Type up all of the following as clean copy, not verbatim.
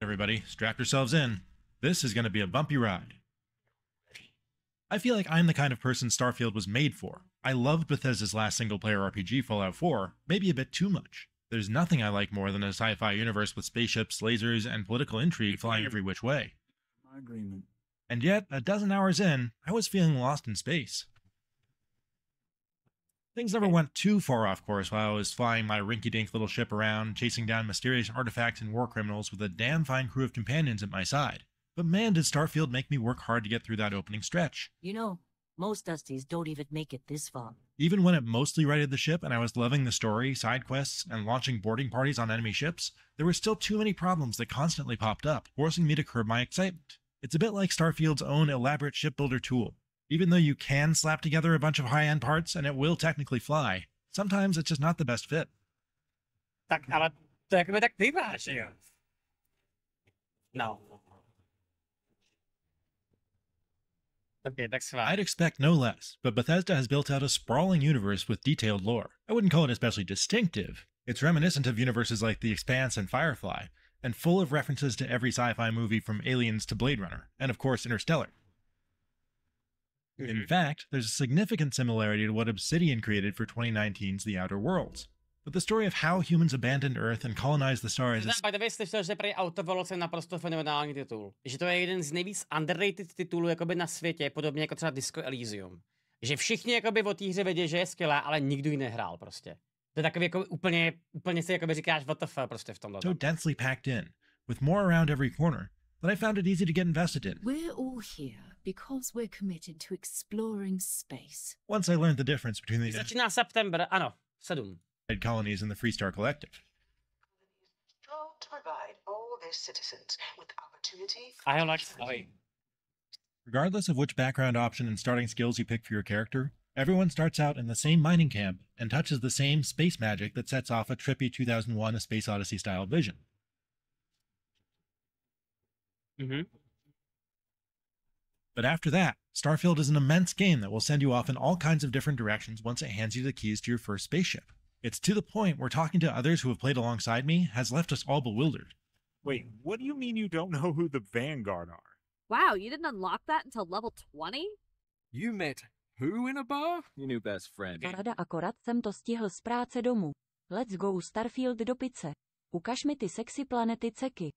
Everybody, strap yourselves in. This is going to be a bumpy ride. I feel like I'm the kind of person Starfield was made for. I loved Bethesda's last single-player RPG, Fallout 4, maybe a bit too much. There's nothing I like more than a sci-fi universe with spaceships, lasers, and political intrigue flying every which way. My agreement. And yet, a dozen hours in, I was feeling lost in space. Things never went too far off course while I was flying my rinky-dink little ship around, chasing down mysterious artifacts and war criminals with a damn fine crew of companions at my side. But man, did Starfield make me work hard to get through that opening stretch. You know, most Dusties don't even make it this far. Even when it mostly righted the ship and I was loving the story, side quests, and launching boarding parties on enemy ships, there were still too many problems that constantly popped up, forcing me to curb my excitement. It's a bit like Starfield's own elaborate shipbuilder tool. Even though you can slap together a bunch of high-end parts and it will technically fly, sometimes it's just not the best fit. Tak, ale to jakoby tak vypadá, že jo? No. Okay, that's fine. I'd expect no less, but Bethesda has built out a sprawling universe with detailed lore. I wouldn't call it especially distinctive. It's reminiscent of universes like The Expanse and Firefly, and full of references to every sci-fi movie from Aliens to Blade Runner, and of course Interstellar. In fact, there's a significant similarity to what Obsidian created for 2019's The Outer Worlds. But the story of how humans abandoned Earth and colonized the stars is... By the way, slyšel, že prý Outer Worlds je naprosto fenomenální titul. Že to je jeden z nejvíc underrated titulů jakoby na světě, podobně jako třeba Disco Elysium. Že všichni jakoby o té hře vědí, že je skvělá, ale nikdo ji nehrál prostě. To je takový jako úplně si jakoby říkáš WTF prostě v tomhle. So densely packed in, with more around every corner, that I found it easy to get invested in. We're all here because we're committed to exploring space. Once I learned the difference between the Začíná september, ano, 7. colonies and the Freestar Collective. To provide all their citizens with opportunity. I like Sally. Regardless of which background option and starting skills you pick for your character, everyone starts out in the same mining camp and touches the same space magic that sets off a trippy 2001 A Space Odyssey style vision. But after that, Starfield is an immense game that will send you off in all kinds of different directions once it hands you the keys to your first spaceship. It's to the point where talking to others who have played alongside me has left us all bewildered. Wait, what do you mean you don't know who the Vanguard are? Wow, you didn't unlock that until level 20? You met who in a bar? Your new best friend. Rada, akorát jsem to stihl z práce domů. Let's go Starfield do pice. Ukaž mi ty sexy planety Čeky.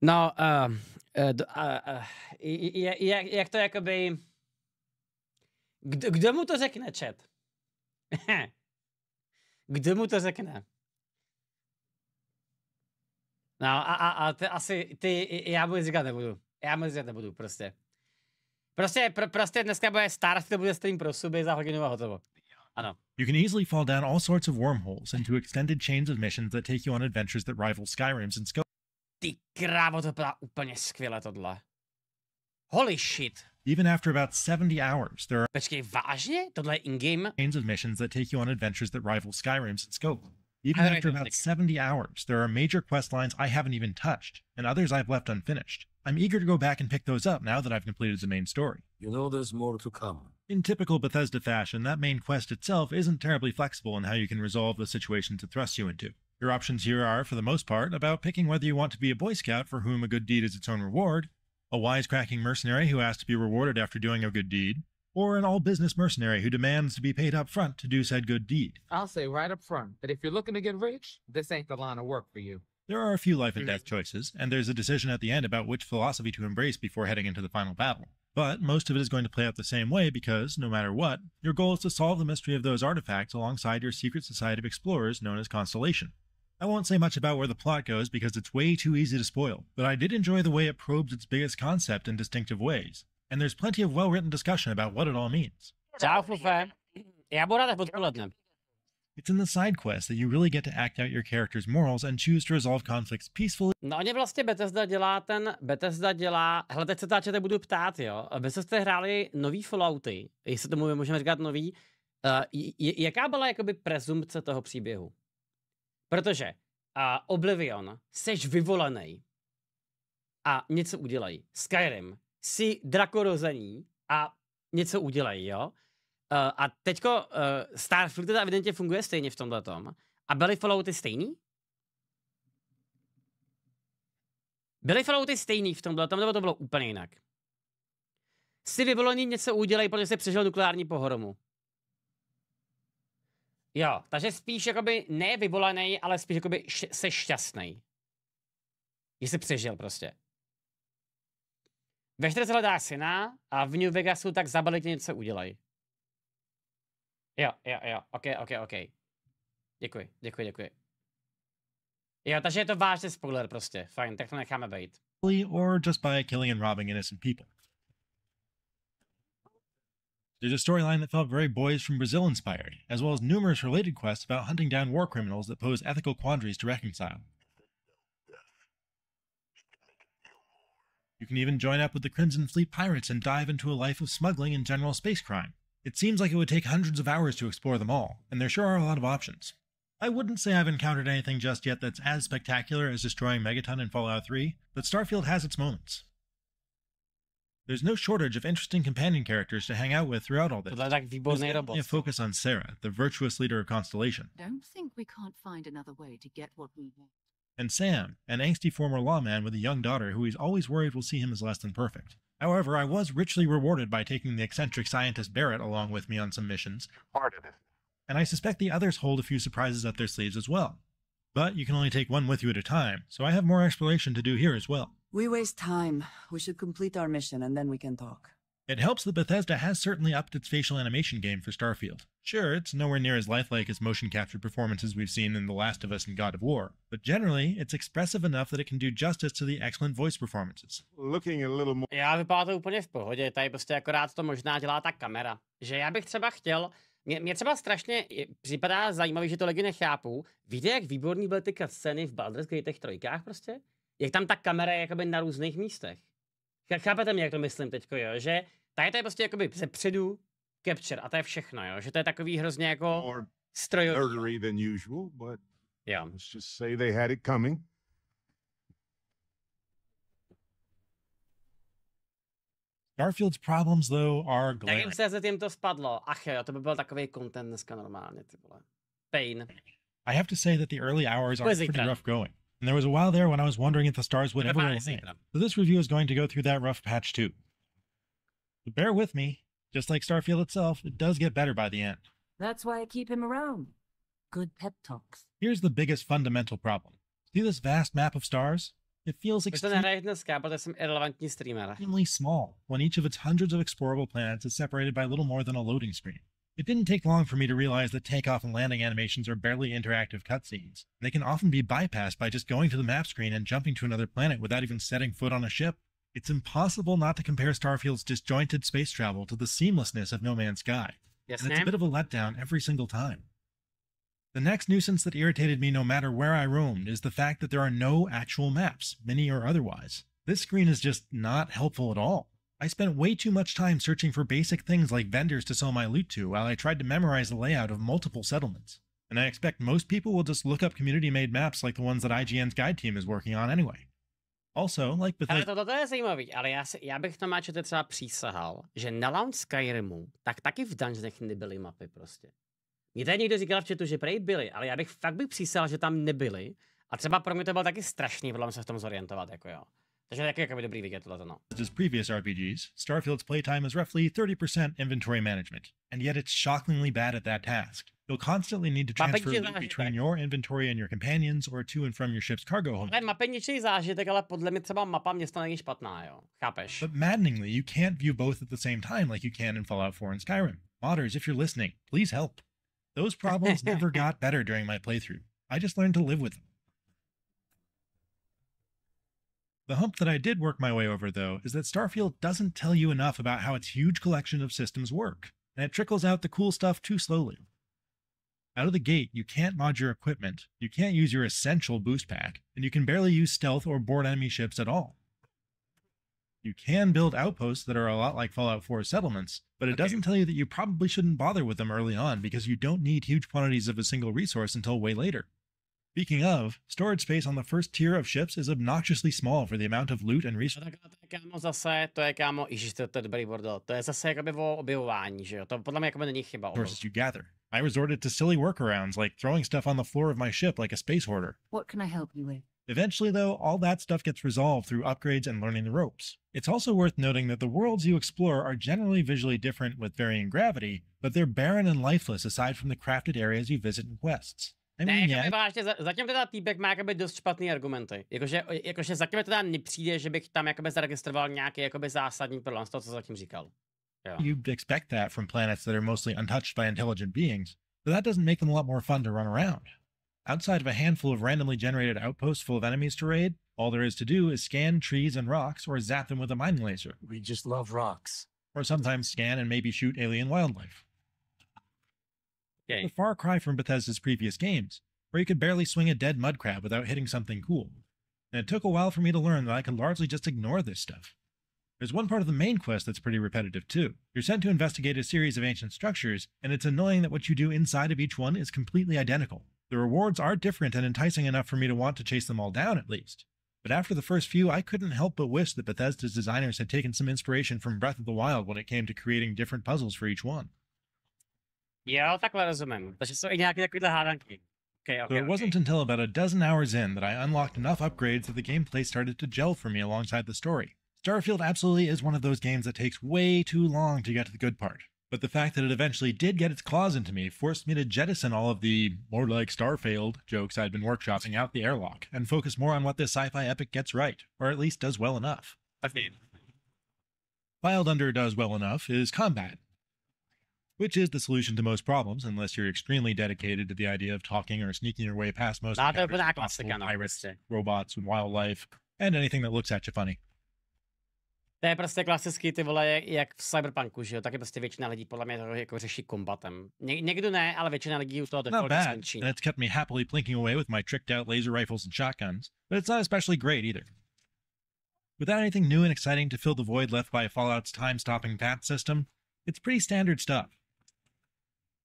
No, jak to jakoby... Kdo mu to řekne, chat? Kdo mu to řekne? No a ty asi, já mu říkat nebudu, prostě. Prostě dneska bude Starfield, bude stream pro suby za hodinu a hotovo. Ano. You can easily fall down all sorts of wormholes into extended chains of missions that take you on adventures that rival Skyrim's in scope. Ty krávo, to vypadá úplně skvěle tohle. Holy shit. Even after about 70 hours, there are Počkej, vážně? Tohle je in-game? chains of missions that take you on adventures that rival Skyrim's in scope. Even after about 70 hours, there are major quest lines I haven't even touched, and others I've left unfinished. I'm eager to go back and pick those up now that I've completed the main story. You know there's more to come. In typical Bethesda fashion, that main quest itself isn't terribly flexible in how you can resolve the situations it thrusts you into. Your options here are, for the most part, about picking whether you want to be a Boy Scout for whom a good deed is its own reward, a wisecracking mercenary who asks to be rewarded after doing a good deed, or an all-business mercenary who demands to be paid up front to do said good deed. I'll say right up front that if you're looking to get rich, this ain't the line of work for you. There are a few life and death choices, and there's a decision at the end about which philosophy to embrace before heading into the final battle. But most of it is going to play out the same way because, no matter what, your goal is to solve the mystery of those artifacts alongside your secret society of explorers known as Constellation. I won't say much about where the plot goes because it's way too easy to spoil, but I did enjoy the way it probes its biggest concept in distinctive ways, and there's plenty of well-written discussion about what it all means. Čau, Flufe. Já budu rád odpoledne. It's in the side quest that you really get to act out your character's morals and choose to resolve conflicts peacefully. No oni vlastně Bethesda dělá, hele teď se táčete budu ptát, jo, vy jste hráli nový Fallouty, jestli tomu můžeme říkat nový, jaká byla jakoby prezumpce toho příběhu? Protože Oblivion, seš vyvolený a něco udělají. Skyrim, jsi drakorození a něco udělají, jo? A teďko Starfield teda evidentně funguje stejně v tomhletom. A byly Fallouty stejný? Byly Fallouty stejný v tomhle, nebo to bylo úplně jinak? Si vyvolení něco udělej, protože jsi přežil nukleární pohromu. Jo, takže spíš jakoby ne vyvolaný, ale spíš jakoby jsi šťastný. Jsi přežil prostě. Ve 4 hledáš syna a v New Vegasu tak zabili tě něco udělej. Jo, ok. Děkuji. Jo, takže je to vážně spoiler prostě. Fajn, tak to necháme být. Or just by killing and robbing innocent people. There's a storyline that felt very Boys from Brazil inspired, as well as numerous related quests about hunting down war criminals that pose ethical quandaries to reconcile. You can even join up with the Crimson Fleet pirates and dive into a life of smuggling and general space crime. It seems like it would take hundreds of hours to explore them all, and there sure are a lot of options. I wouldn't say I've encountered anything just yet that's as spectacular as destroying Megaton in Fallout 3, but Starfield has its moments. There's no shortage of interesting companion characters to hang out with throughout all this. There's definitely a focus on Sarah, the virtuous leader of Constellation. Don't think we can't find another way to get what we want. And Sam, an angsty former lawman with a young daughter who he's always worried will see him as less than perfect. However, I was richly rewarded by taking the eccentric scientist Barrett along with me on some missions. And I suspect the others hold a few surprises up their sleeves as well. But you can only take one with you at a time, so I have more exploration to do here as well. We waste time. We should complete our mission and then we can talk. It helps that Bethesda has certainly upped its facial animation game for Starfield. Sure, it's nowhere near as lifelike as motion capture performances we've seen in The Last of Us and God of War, but generally, it's expressive enough that it can do justice to the excellent voice performances. Looking a little more... Já vypadá to úplně v pohodě, tady prostě akorát to možná dělá ta kamera. Že já bych třeba chtěl, mě třeba strašně připadá zajímavý, že to lidi nechápou. Víte, jak výborný byly ty scény v Baldur's Gate 3 prostě? Jak tam ta kamera je jakoby na různých místech. Chápete mě, jak to myslím teďko, jo? Že tady to je prostě jakoby zepředu capture a to je všechno, jo? Že to je takový hrozně jako strojový. Jo. Let's just say they had it coming. Starfield's problems, though, are glaring. Jak se tím to spadlo? Ach jo, to by byl takový content dneska normálně, ty vole. Pain. I have to say that the early hours are pretty rough going. And there was a while there when I was wondering if the stars would ever land. So this review is going to go through that rough patch too. But bear with me, just like Starfield itself, it does get better by the end. That's why I keep him around. Good pep talks. Here's the biggest fundamental problem. See this vast map of stars? It feels extremely small when each of its hundreds of explorable planets is separated by little more than a loading screen. It didn't take long for me to realize that takeoff and landing animations are barely interactive cutscenes. They can often be bypassed by just going to the map screen and jumping to another planet without even setting foot on a ship. It's impossible not to compare Starfield's disjointed space travel to the seamlessness of No Man's Sky. Yes, and it's a bit of a letdown every single time. The next nuisance that irritated me no matter where I roamed is the fact that there are no actual maps, mini or otherwise. This screen is just not helpful at all. I spent way too much time searching for basic things like vendors to sell my loot to while I tried to memorize the layout of multiple settlements. And I expect most people will just look up community-made maps like the ones that IGN's guide team is working on anyway. Also, like Bethesda... Ale to je zajímavý, ale já bych to máčete třeba přísahal, že na launch Skyrimu tak taky v dungeonech nebyly mapy prostě. Mě tady někdo říkal v chatu, že prej byly, ale já bych fakt přísahal, že tam nebyly. A třeba pro mě to bylo taky strašný problém se v tom zorientovat, jako jo. Takže taky jakoby dobrý vidět tohle, no. As previous RPGs, Starfield's playtime is roughly 30% inventory management, and yet it's shockingly bad at that task. You'll constantly need to transfer loot between your inventory and your companions or to and from your ship's cargo home. Ale mapa ničí zážitek, ale podle mě třeba mapa města není špatná, jo. Chápeš? But maddeningly, you can't view both at the same time like you can in Fallout 4 and Skyrim. Modders, if you're listening, please help. Those problems never got better during my playthrough. I just learned to live with them. The hump that I did work my way over, though, is that Starfield doesn't tell you enough about how its huge collection of systems work, and it trickles out the cool stuff too slowly. Out of the gate, you can't mod your equipment, you can't use your essential boost pack, and you can barely use stealth or board enemy ships at all. You can build outposts that are a lot like Fallout 4 settlements, but it doesn't tell you that you probably shouldn't bother with them early on because you don't need huge quantities of a single resource until way later. Speaking of, storage space on the first tier of ships is obnoxiously small for the amount of loot and resources. Kámo, zase, to je kámo, ježiš, to je dobrý bordel. To je zase jakoby o objevování, že jo? To podle mě jakoby není chyba. Resources you gather. I resorted to silly workarounds like throwing stuff on the floor of my ship like a space hoarder. What can I help you with? Eventually, though, all that stuff gets resolved through upgrades and learning the ropes. It's also worth noting that the worlds you explore are generally visually different with varying gravity, but they're barren and lifeless aside from the crafted areas you visit in quests. I mean, zatím teda týpek má jakoby dost špatný argumenty. Jakože zatím mi teda nepřijde, že bych tam jakoby zaregistroval nějaký jakoby zásadní problém z toho, co zatím říkal. Jo. You'd expect that from planets that are mostly untouched by intelligent beings, but that doesn't make them a lot more fun to run around. Outside of a handful of randomly generated outposts full of enemies to raid, all there is to do is scan trees and rocks or zap them with a mining laser. We just love rocks. Or sometimes scan and maybe shoot alien wildlife. Okay. A far cry from Bethesda's previous games, where you could barely swing a dead mud crab without hitting something cool. And it took a while for me to learn that I could largely just ignore this stuff. There's one part of the main quest that's pretty repetitive too. You're sent to investigate a series of ancient structures, and it's annoying that what you do inside of each one is completely identical. The rewards are different and enticing enough for me to want to chase them all down at least. But after the first few, I couldn't help but wish that Bethesda's designers had taken some inspiration from Breath of the Wild when it came to creating different puzzles for each one. Jo, takhle rozumím. Takže jsou i nějaké takovéhle hádanky. So it wasn't until about a dozen hours in that I unlocked enough upgrades that the gameplay started to gel for me alongside the story. Starfield absolutely is one of those games that takes way too long to get to the good part. But the fact that it eventually did get its claws into me forced me to jettison all of the more like Starfield jokes I'd been workshopping out the airlock and focus more on what this sci-fi epic gets right, or at least does well enough. Filed under does well enough is combat, which is the solution to most problems unless you're extremely dedicated to the idea of talking or sneaking your way past most pirates, robots, and wildlife, and anything that looks at you funny. To je prostě klasický, ty vole, jak v Cyberpunku, že jo? Taky prostě většina lidí podle mě to jako řeší kombatem. Někdo ne, ale většina lidí u toho defaultně skončí. And it's kept me happily plinking away with my tricked out laser rifles and shotguns, but it's not especially great either. Without anything new and exciting to fill the void left by Fallout's time-stopping path system, it's pretty standard stuff.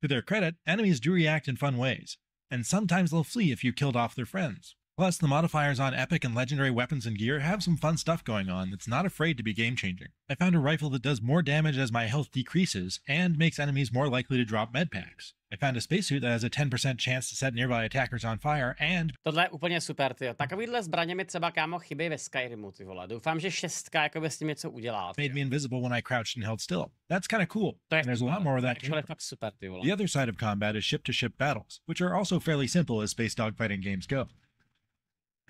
To their credit, enemies do react in fun ways, and sometimes they'll flee if you killed off their friends. Plus, the modifiers on epic and legendary weapons and gear have some fun stuff going on that's not afraid to be game-changing. I found a rifle that does more damage as my health decreases, and makes enemies more likely to drop medpacks. I found a spacesuit that has a 10% chance to set nearby attackers on fire, and... Tohle je úplně super, tyjo. Takovýhle zbraně mi třeba, kámo, chybí ve Skyrimu, ty vole. Doufám, že 6 jako s tím něco udělá. Made me invisible when I crouched and held still. That's kind of cool. And there's a lot more of that. Super, ty vole. The other side of combat is ship-to-ship battles, which are also fairly simple as space dogfighting games go.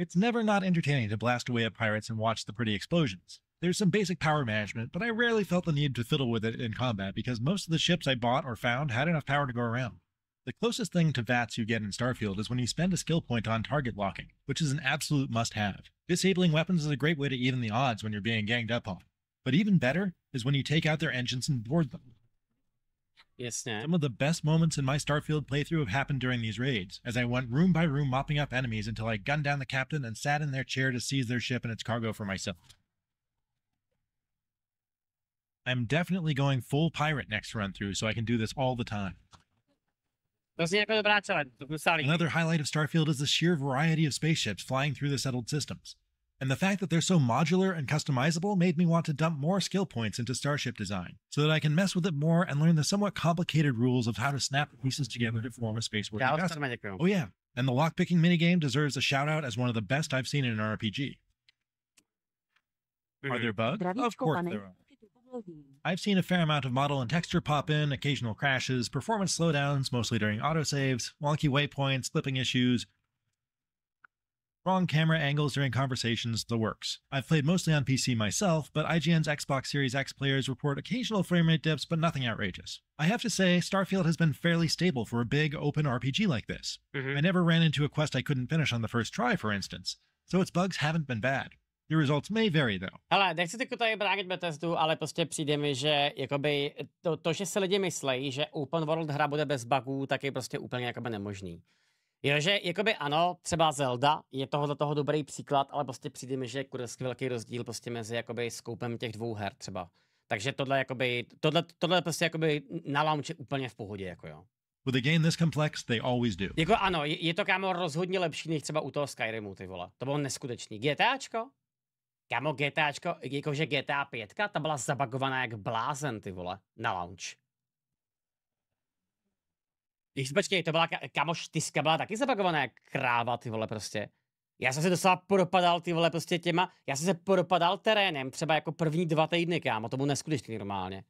It's never not entertaining to blast away at pirates and watch the pretty explosions. There's some basic power management, but I rarely felt the need to fiddle with it in combat because most of the ships I bought or found had enough power to go around. The closest thing to VATS you get in Starfield is when you spend a skill point on target locking, which is an absolute must-have. Disabling weapons is a great way to even the odds when you're being ganged up on. But even better is when you take out their engines and board them. Yes, yeah. Some of the best moments in my Starfield playthrough have happened during these raids, as I went room by room mopping up enemies until I gunned down the captain and sat in their chair to seize their ship and its cargo for myself. I'm definitely going full pirate next run-through, so I can do this all the time. Another highlight of Starfield is the sheer variety of spaceships flying through the settled systems. And the fact that they're so modular and customizable made me want to dump more skill points into starship design, so that I can mess with it more and learn the somewhat complicated rules of how to snap the pieces together to form a space-worthy vessel. Oh yeah, and the lockpicking minigame deserves a shout-out as one of the best I've seen in an RPG. Are there bugs? Of course there are. I've seen a fair amount of model and texture pop in, occasional crashes, performance slowdowns, mostly during autosaves, wonky waypoints, clipping issues, wrong camera angles during conversations, the works. I've played mostly on PC myself, but IGN's Xbox Series X players report occasional framerate dips, but nothing outrageous. I have to say, Starfield has been fairly stable for a big, open RPG like this. I never ran into a quest I couldn't finish on the first try, for instance, so its bugs haven't been bad. The results may vary, though. Hele, nechci teď tady bránit Bethesdu, ale prostě přijde mi, že jakoby to, že se lidi myslejí, že open world hra bude bez bugů, tak je prostě úplně jakoby nemožný. Jo, že jakoby ano, třeba Zelda je tohoto toho dobrý příklad, ale prostě přijde mi, že je kurevský velký rozdíl prostě mezi jakoby skoupem těch dvou her třeba. Takže tohle jakoby, tohle prostě jakoby na launch je úplně v pohodě, jako jo. With a game this complex, they always do. Jako ano, je to, kámo, rozhodně lepší než třeba u toho Skyrimu, ty vole. To bylo neskutečný. GTAčko? Kámo, GTAčko, jakože GTA 5, ta byla zabagovaná jak blázen, ty vole, na launch. Počkej, to byla, kámo, 4 byla taky zabagovaná jak kráva, ty vole, prostě. Já jsem se docela propadal ty vole prostě těma, já jsem se propadal terénem třeba jako první 2 týdny, kámo, to bylo neskutečný normálně.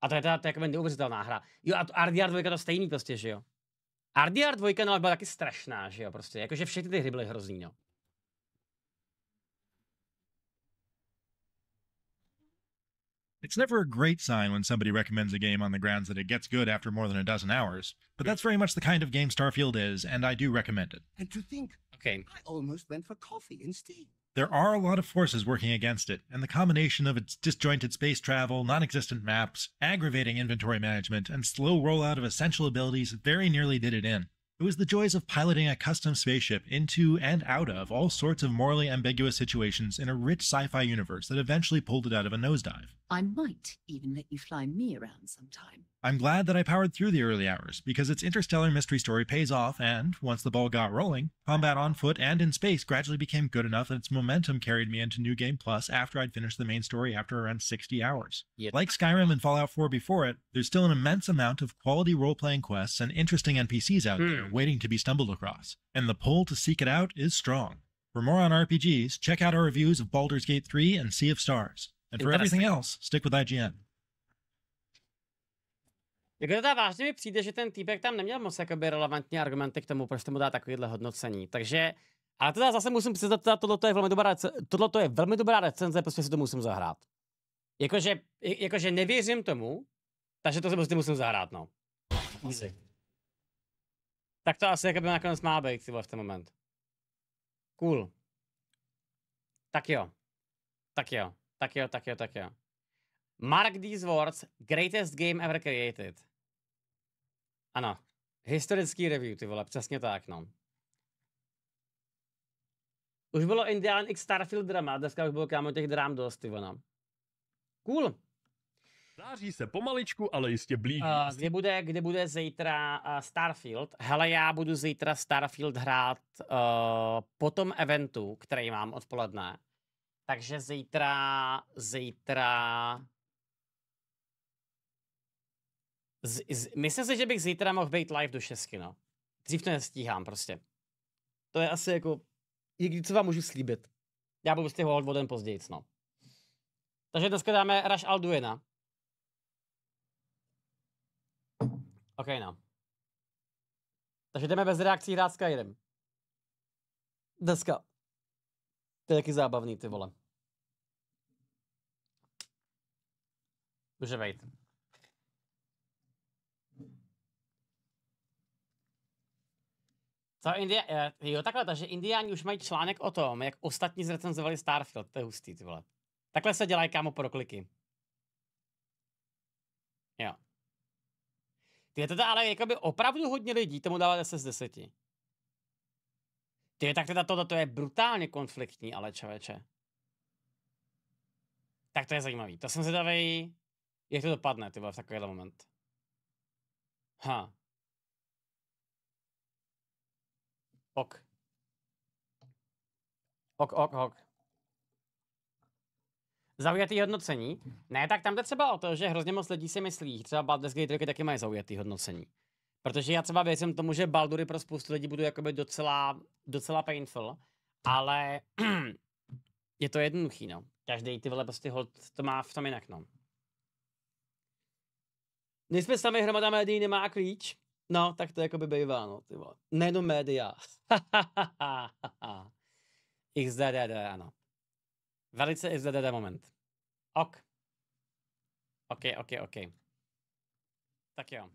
A to je teda jako neuvěřitelná hra. Jo a RDR 2 to stejný prostě, že jo. RDR 2 byla taky strašná, že jo, prostě, jakože všechny ty hry byly hrozný, no. It's never a great sign when somebody recommends a game on the grounds that it gets good after more than a dozen hours, but that's very much the kind of game Starfield is, and I do recommend it. And to think, okay, I almost went for coffee instead. There are a lot of forces working against it, and the combination of its disjointed space travel, non-existent maps, aggravating inventory management, and slow rollout of essential abilities very nearly did it in. It was the joys of piloting a custom spaceship into and out of all sorts of morally ambiguous situations in a rich sci-fi universe that eventually pulled it out of a nosedive. I might even let you fly me around sometime. I'm glad that I powered through the early hours, because its interstellar mystery story pays off, and, once the ball got rolling, combat on foot and in space gradually became good enough that its momentum carried me into New Game Plus after I'd finished the main story after around 60 hours. Yep. Like Skyrim and Fallout 4 before it, there's still an immense amount of quality role-playing quests and interesting NPCs out there waiting to be stumbled across, and the pull to seek it out is strong. For more on RPGs, check out our reviews of Baldur's Gate 3 and Sea of Stars. And for everything else, stick with IGN. Jako teda vážně mi přijde, že ten týpek tam neměl moc jakoby relevantní argumenty k tomu, proč tomu dá takovýhle hodnocení. Takže, ale teda zase musím přiznat, tohle je velmi dobrá recenze, prostě si to musím zahrát. Jakože nevěřím tomu, takže to si prostě musím zahrát, no. Easy. Tak to asi jakoby nakonec má být, ty vole, v ten moment. Cool. Tak jo. Mark these words, greatest game ever created. Ano. Historický review, ty vole, přesně tak, no. Už bylo Indian X Starfield drama, dneska už bylo kámo těch drám dost, ty vole. Cool. Září se pomaličku, ale jistě blíží. Kde bude zítra Starfield? Hele, já budu zítra Starfield hrát po tom eventu, který mám odpoledne. Takže zítra... Myslím si, že bych zítra mohl být live do 6, no. Dřív to nestíhám prostě. To je asi jako... Co vám můžu slíbit. Já budu prostě hold o den později, no. Takže dneska dáme Rush Alduina. OK, no. Takže jdeme bez reakcí hrát Skyrim. Dneska. To je taky zábavný, ty vole. Může být. Co jo, takhle, takže Indiáni už mají článek o tom, jak ostatní zrecenzovali Starfield. To je hustý, ty vole. Takhle se dělají, kámo, prokliky. Jo. Ty teda ale jakoby opravdu hodně lidí tomu dává 10 z 10. Ty tak teda tohle je brutálně konfliktní, ale člověče. Tak to je zajímavý. To jsem zvědavý, jak to dopadne, ty vole, v takovýhle moment. Ok. Zaujatý hodnocení? Ne, tak tam jde třeba o to, že hrozně moc lidí si myslí, třeba Baldur's Gate 3 taky mají zaujatý hodnocení. Protože já třeba věřím tomu, že Baldury pro spoustu lidí budou jakoby docela painful, ale je to jednoduchý, no. Každý ty vole prostě hold to má v tom jinak, no. Nejsme sami, hromada médií nemá klíč. No, tak to jakoby bývá, no, ty vole. Nejenom média. XDDD, ano. Velice XDDD moment. Ok. Tak jo.